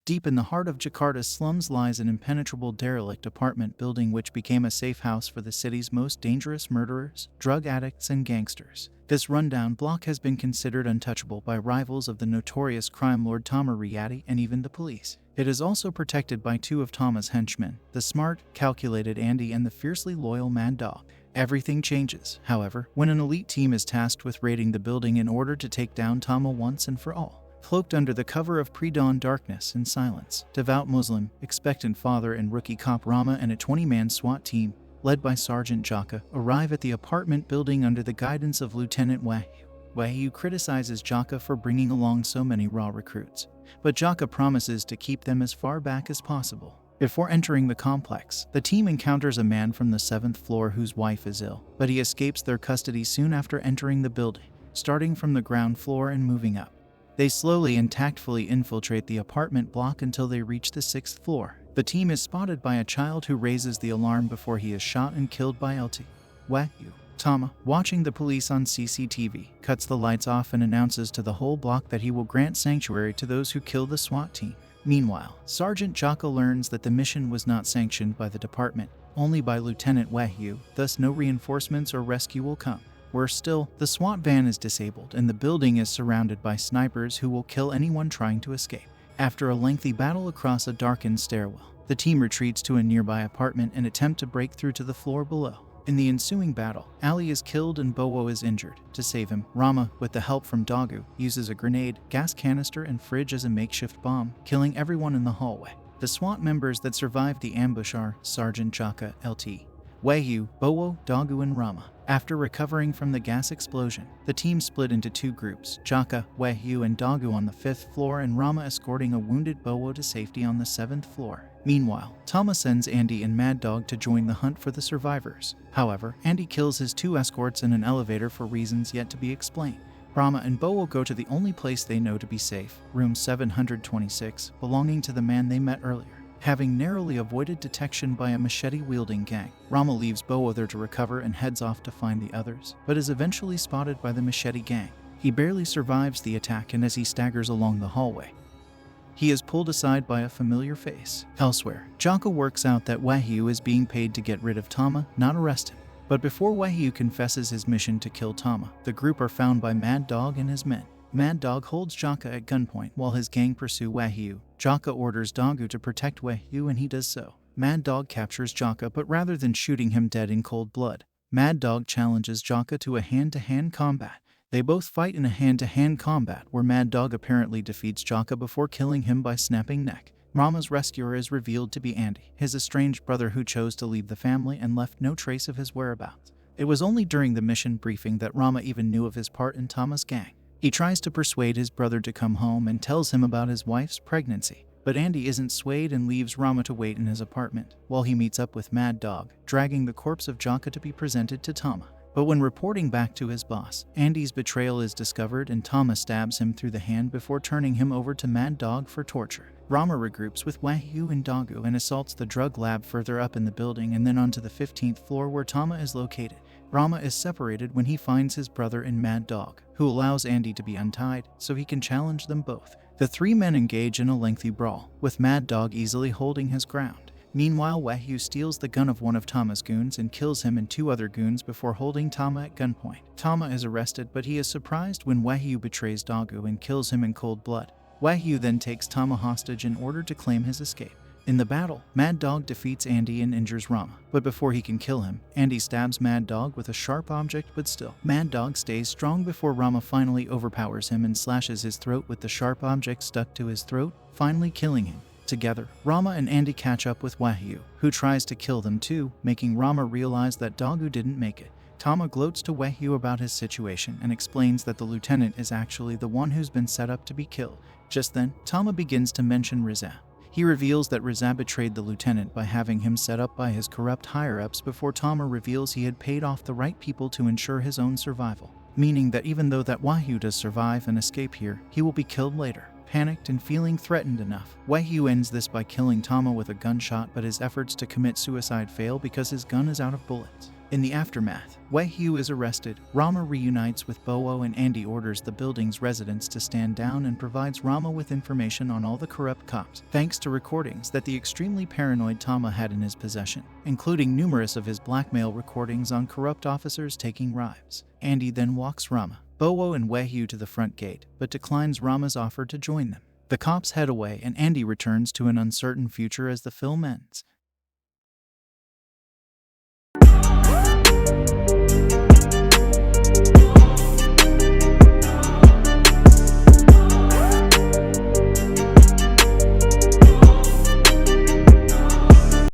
Deep in the heart of Jakarta's slums lies an impenetrable derelict apartment building which became a safe house for the city's most dangerous murderers, drug addicts, and gangsters. This rundown block has been considered untouchable by rivals of the notorious crime lord Tama and even the police. It is also protected by two of Tama's henchmen, the smart, calculated Andy and the fiercely loyal Mad Dog. Everything changes, however, when an elite team is tasked with raiding the building in order to take down Tama once and for all. Cloaked under the cover of pre-dawn darkness and silence, devout Muslim, expectant father and rookie cop Rama and a 20-man SWAT team, led by Sergeant Jaka, arrive at the apartment building under the guidance of Lieutenant Wahyu. Wahyu criticizes Jaka for bringing along so many raw recruits, but Jaka promises to keep them as far back as possible. Before entering the complex, the team encounters a man from the 7th floor whose wife is ill, but he escapes their custody soon after entering the building, starting from the ground floor and moving up. They slowly and tactfully infiltrate the apartment block until they reach the 6th floor. The team is spotted by a child who raises the alarm before he is shot and killed by L.T.W.A.T. Tama, watching the police on CCTV, cuts the lights off and announces to the whole block that he will grant sanctuary to those who kill the SWAT team. Meanwhile, Sergeant Jaka learns that the mission was not sanctioned by the department, only by Lieutenant Wahyu, thus no reinforcements or rescue will come. Worse still, the SWAT van is disabled and the building is surrounded by snipers who will kill anyone trying to escape. After a lengthy battle across a darkened stairwell, the team retreats to a nearby apartment and attempt to break through to the floor below. In the ensuing battle, Ali is killed and Bowo is injured. To save him, Rama, with the help from Dagu, uses a grenade, gas canister, and fridge as a makeshift bomb, killing everyone in the hallway. The SWAT members that survived the ambush are Sergeant Jaka, L.T.W.A.T, Bowo, Dagu, and Rama. After recovering from the gas explosion, the team split into two groups, Jaka, Wahyu, and Dagu on the 5th floor and Rama escorting a wounded Bowo to safety on the 7th floor. Meanwhile, Tama sends Andy and Mad Dog to join the hunt for the survivors. However, Andy kills his two escorts in an elevator for reasons yet to be explained. Rama and Bowo go to the only place they know to be safe, room 726, belonging to the man they met earlier. Having narrowly avoided detection by a machete-wielding gang, Rama leaves Bowo there to recover and heads off to find the others, but is eventually spotted by the machete gang. He barely survives the attack, and as he staggers along the hallway, he is pulled aside by a familiar face. Elsewhere, Jaka works out that Wahyu is being paid to get rid of Tama, not arrest him. But before Wahyu confesses his mission to kill Tama, the group are found by Mad Dog and his men. Mad Dog holds Jaka at gunpoint while his gang pursue Wahyu. Jaka orders Dagu to protect Wahyu and he does so. Mad Dog captures Jaka, but rather than shooting him dead in cold blood, Mad Dog challenges Jaka to a hand-to-hand combat. They both fight in a hand-to-hand combat where Mad Dog apparently defeats Jaka before killing him by snapping neck. Rama's rescuer is revealed to be Andy, his estranged brother who chose to leave the family and left no trace of his whereabouts. It was only during the mission briefing that Rama even knew of his part in Tama's gang. He tries to persuade his brother to come home and tells him about his wife's pregnancy. But Andy isn't swayed and leaves Rama to wait in his apartment, while he meets up with Mad Dog, dragging the corpse of Jaka to be presented to Tama. But when reporting back to his boss, Andy's betrayal is discovered and Tama stabs him through the hand before turning him over to Mad Dog for torture. Rama regroups with Wahyu and Dagu and assaults the drug lab further up in the building and then onto the 15th floor where Tama is located. Rama is separated when he finds his brother in Mad Dog, who allows Andy to be untied so he can challenge them both. The three men engage in a lengthy brawl, with Mad Dog easily holding his ground. Meanwhile, Wahyu steals the gun of one of Tama's goons and kills him and two other goons before holding Tama at gunpoint. Tama is arrested, but he is surprised when Wahyu betrays Dagu and kills him in cold blood. Wahyu then takes Tama hostage in order to claim his escape. In the battle, Mad Dog defeats Andy and injures Rama, but before he can kill him, Andy stabs Mad Dog with a sharp object, but still, Mad Dog stays strong before Rama finally overpowers him and slashes his throat with the sharp object stuck to his throat, finally killing him. Together, Rama and Andy catch up with Wahyu, who tries to kill them too, making Rama realize that Dagu didn't make it. Tama gloats to Wahyu about his situation and explains that the lieutenant is actually the one who's been set up to be killed. Just then, Tama begins to mention Riza. He reveals that Riza betrayed the lieutenant by having him set up by his corrupt higher-ups before Tama reveals he had paid off the right people to ensure his own survival, meaning that even though that Wahyu does survive and escape here, he will be killed later. Panicked and feeling threatened enough, Wahyu ends this by killing Tama with a gunshot, but his efforts to commit suicide fail because his gun is out of bullets. In the aftermath, Wei-Hyu is arrested. Rama reunites with Bowo and Andy orders the building's residents to stand down and provides Rama with information on all the corrupt cops, thanks to recordings that the extremely paranoid Tama had in his possession, including numerous of his blackmail recordings on corrupt officers taking bribes. Andy then walks Rama, Bowo and Wei-Hyu to the front gate, but declines Rama's offer to join them. The cops head away and Andy returns to an uncertain future as the film ends.